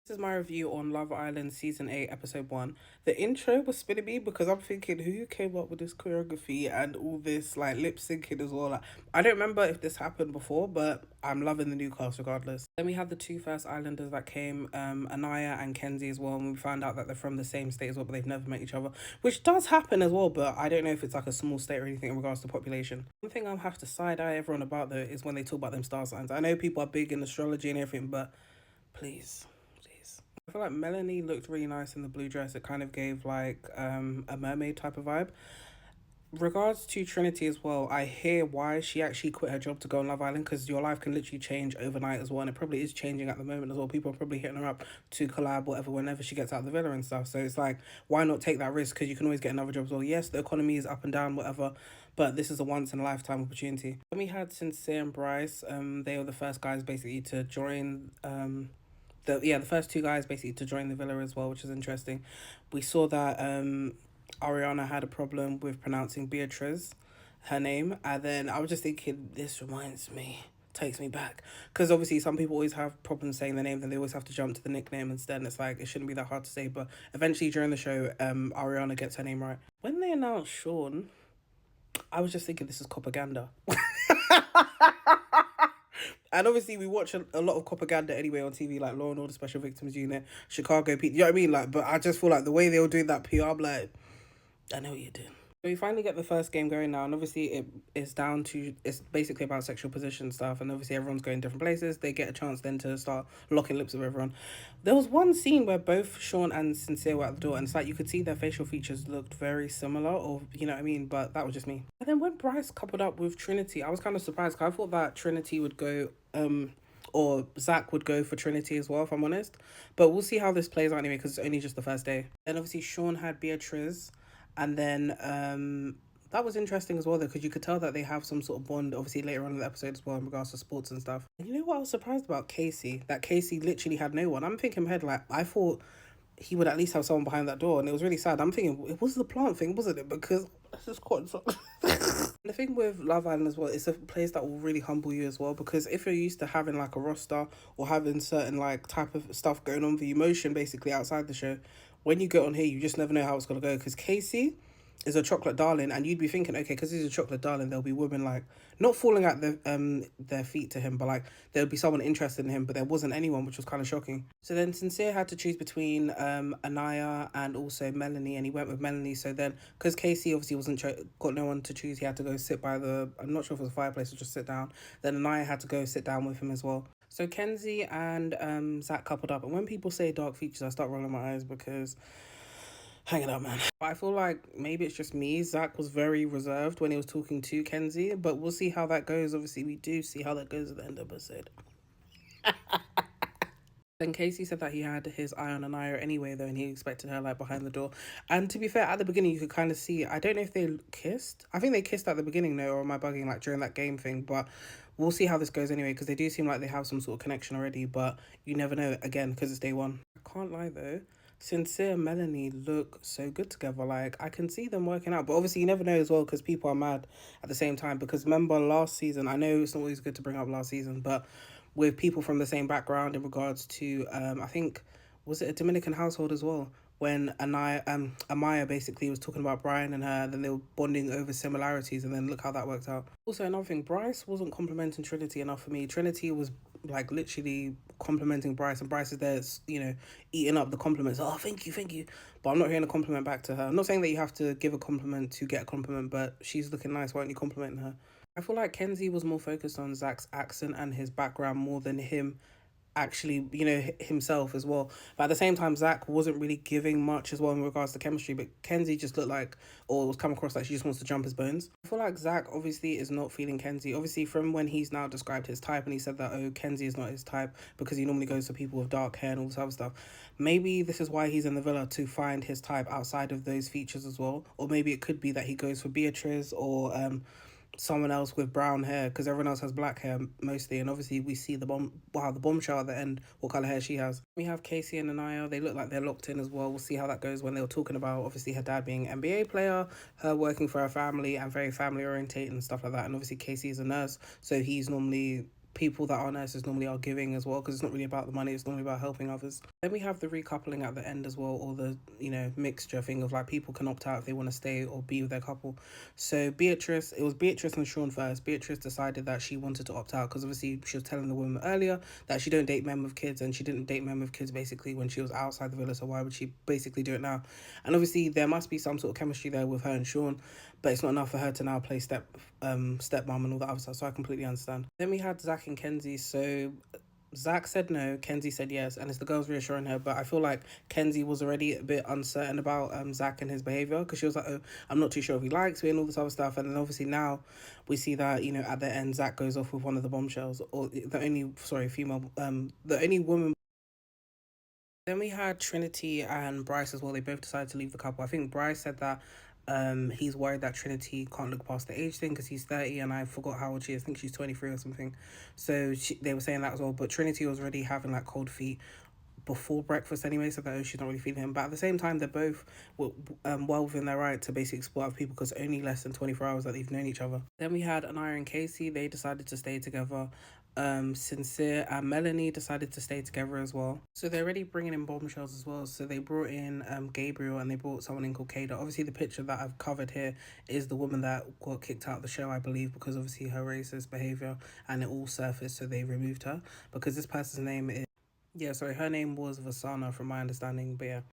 This is my review on Love Island Season 8, Episode 1. The intro was spinning me because I'm thinking, who came up with this choreography and all this like lip syncing as well? Like, I don't remember if this happened before, but I'm loving the new cast regardless. Then we have the two first islanders that came, Anaya and Kenzie as well, and we found out that they're from the same state as well, but they've never met each other, which does happen as well, but I don't know if it's like a small state or anything in regards to population. One thing I'll have to side eye everyone about though is when they talk about them star signs. I know people are big in astrology and everything, but please. I feel like Melanie looked really nice in the blue dress. It kind of gave like a mermaid type of vibe. Regards to Trinity as well, I hear why she actually quit her job to go on Love Island, because your life can literally change overnight as well, and it probably is changing at the moment as well. People are probably hitting her up to collab whatever whenever she gets out of the villa and stuff. So it's like, why not take that risk? Because you can always get another job as well. Yes, the economy is up and down, whatever, but this is a once in a lifetime opportunity. Then we had Sincere and Bryce. They were the first guys basically to join the first two guys basically to join the villa as well, which is interesting. We saw that Ariana had a problem with pronouncing Beatrice, her name, and then I was just thinking, this reminds me, takes me back, because obviously some people always have problems saying the name, then they always have to jump to the nickname instead, and it's like it shouldn't be that hard to say. But eventually during the show, Ariana gets her name right. When they announced Sean, I was just thinking this is propaganda. And obviously, we watch a lot of propaganda anyway on TV, like Law and Order Special Victims Unit, Chicago PD. You know what I mean? Like, but I just feel like the way they were doing that PR, I'm like, I know what you're doing. We finally get the first game going now, and obviously it's basically about sexual position stuff, and obviously everyone's going different places. They get a chance then to start locking lips with everyone. There was one scene where both Sean and Sincere were at the door, and it's like you could see their facial features looked very similar, or you know what I mean. But that was just me. And then when Bryce coupled up with Trinity, I was kind of surprised, because I thought that Trinity would go or Zach would go for Trinity as well, if I'm honest. But we'll see how this plays out anyway, because it's only just the first day. Then obviously Sean had Beatrice, and then that was interesting as well though, because you could tell that they have some sort of bond obviously later on in the episode as well in regards to sports and stuff. And you know what I was surprised about? Casey. That Casey literally had no one. I'm thinking in my head, like, I thought he would at least have someone behind that door, and it was really sad. I'm thinking it was the plant thing, wasn't it? Because that's just quite so. The thing with Love Island as well, it's a place that will really humble you as well, because if you're used to having like a roster or having certain like type of stuff going on, the emotion basically outside the show, when you get on here, you just never know how it's gonna go. Because Casey is a chocolate darling, and you'd be thinking, okay, because he's a chocolate darling, there'll be women like not falling at their feet to him, but like there'll be someone interested in him, but there wasn't anyone, which was kind of shocking. So then Sincere had to choose between Anaya and also Melanie, and he went with Melanie. So then, because Casey obviously wasn't got no one to choose, he had to go sit by the, I'm not sure if it was a fireplace or just sit down. Then Anaya had to go sit down with him as well. So Kenzie and Zach coupled up, and when people say dark features, I start rolling my eyes because hang it up, man. I feel like maybe it's just me. Zach was very reserved when he was talking to Kenzie, but we'll see how that goes. Obviously, we do see how that goes at the end of the episode. Then Casey said that he had his eye on Anaya anyway, though, and he expected her like behind the door. And to be fair, at the beginning, you could kind of see. I don't know if they kissed. I think they kissed at the beginning, though, or am I bugging? Like during that game thing, but we'll see how this goes anyway, because they do seem like they have some sort of connection already. But you never know, again, because it's day one. I can't lie though. Sincere and Melanie look so good together. Like, I can see them working out, but obviously you never know as well, because people are mad at the same time. Because remember last season, I know it's not always good to bring up last season, but with people from the same background in regards to I think, was it a Dominican household as well, when Amaya basically was talking about Brian and her, then they were bonding over similarities, and then look how that worked out. Also, another thing, Bryce wasn't complimenting Trinity enough for me. Trinity was like literally complimenting Bryce, and Bryce is there, you know, eating up the compliments. Oh, thank you, thank you. But I'm not hearing a compliment back to her. I'm not saying that you have to give a compliment to get a compliment, but she's looking nice. Why aren't you complimenting her? I feel like Kenzie was more focused on Zach's accent and his background more than him actually, you know, himself as well. But at the same time, Zach wasn't really giving much as well in regards to chemistry, but Kenzie just looked like, or was come across like she just wants to jump his bones. I feel like Zach obviously is not feeling Kenzie. Obviously, from when he's now described his type, and he said that, oh, Kenzie is not his type because he normally goes for people with dark hair and all this other stuff. Maybe this is why he's in the villa, to find his type outside of those features as well. Or maybe it could be that he goes for Beatrice or someone else with brown hair, because everyone else has black hair mostly. And obviously we see the bombshell at the end, what color hair she has. We have Casey and Anaya. They look like they're locked in as well. We'll see how that goes when they were talking about obviously her dad being an NBA player, her working for her family and very family orientated and stuff like that. And obviously Casey is a nurse, so he's normally, people that are nurses normally are giving as well, because it's not really about the money, it's normally about helping others. Then we have the recoupling at the end as well, or the, you know, mixture thing of like people can opt out if they want to stay or be with their couple. So Beatrice, it was Beatrice and Sean first. Beatrice decided that she wanted to opt out because obviously she was telling the woman earlier that she don't date men with kids, and she didn't date men with kids basically when she was outside the villa. So why would she basically do it now? And obviously there must be some sort of chemistry there with her and Sean, but it's not enough for her to now play stepmom and all that other stuff. So I completely understand. Then we had Zach and Kenzie. So Zach said no, Kenzie said yes, and it's the girls reassuring her. But I feel like Kenzie was already a bit uncertain about Zach and his behavior, because she was like, "Oh, I'm not too sure if he likes me and all this other stuff." And then obviously now we see that, you know, at the end Zach goes off with one of the bombshells, or the only, sorry, female, the only woman. Then we had Trinity and Bryce as well. They both decided to leave the couple. I think Bryce said that he's worried that Trinity can't look past the age thing because he's 30, and I forgot how old she is. I think she's 23 or something. So they were saying that as well. But Trinity was already having like cold feet before breakfast anyway, so that, oh, she's not really feeling him. But at the same time, they're both well within their right to basically split up people, because only less than 24 hours that they've known each other. Then we had Anaya and Casey. They decided to stay together. Sincere and Melanie decided to stay together as well. So they're already bringing in bombshells as well. So they brought in Gabriel, and they brought someone in called Kada. Obviously, the picture that I've covered here is the woman that got kicked out of the show, I believe, because obviously her racist behavior, and it all surfaced, so they removed her because this person's name is, yeah, sorry, her name was Vasana from my understanding, but yeah.